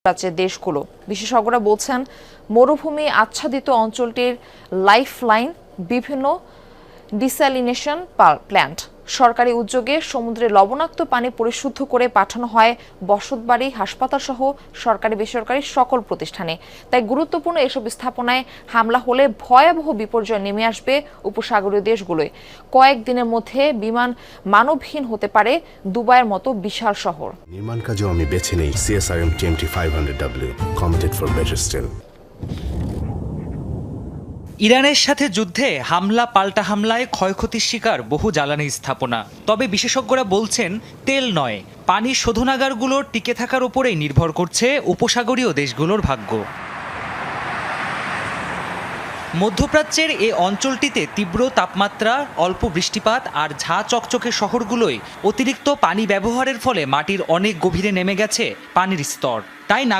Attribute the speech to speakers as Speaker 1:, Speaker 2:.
Speaker 1: প্রাচ্যের দেশগুলো। বিশেষজ্ঞরা বলছেন মরুভূমি আচ্ছাদিত অঞ্চলটির লাইফলাইন বিভিন্ন ডিস্যালিনেশন প্ল্যান্ট। সরকারি উদ্যোগে সমুদ্রে লবণাক্ত পানি পরিশুদ্ধ করে পাঠানো হয় বসতবাড়ি, হাসপাতাল সহ সরকারি বেসরকারি সকল প্রতিষ্ঠানে। তাই গুরুত্বপূর্ণ এসব স্থাপনায় হামলা হলে ভয়াবহ বিপর্যয় নেমে আসবে উপসাগরীয় দেশগুলোয়। কয়েকদিনের মধ্যে বিমান মানবহীন হতে পারে দুবাইয়ের মতো বিশাল শহর।
Speaker 2: নির্মাণ কাজেও আমি বেছে নেই CSRM TMT 500W, committed for better still.
Speaker 3: ইরানের সাথে যুদ্ধে হামলা পাল্টা হামলায় ক্ষয়ক্ষতির শিকার বহু জ্বালানি স্থাপনা। তবে বিশেষজ্ঞরা বলছেন তেল নয়, পানি শোধনাগারগুলোর টিকে থাকার উপরেই নির্ভর করছে উপসাগরীয় দেশগুলোর ভাগ্য। মধ্যপ্রাচ্যের এ অঞ্চলটিতে তীব্র তাপমাত্রা, অল্প বৃষ্টিপাত আর ঝাঁ চকচকে শহরগুলোয় অতিরিক্ত পানি ব্যবহারের ফলে মাটির অনেক গভীরে নেমে গেছে পানির স্তর। তাই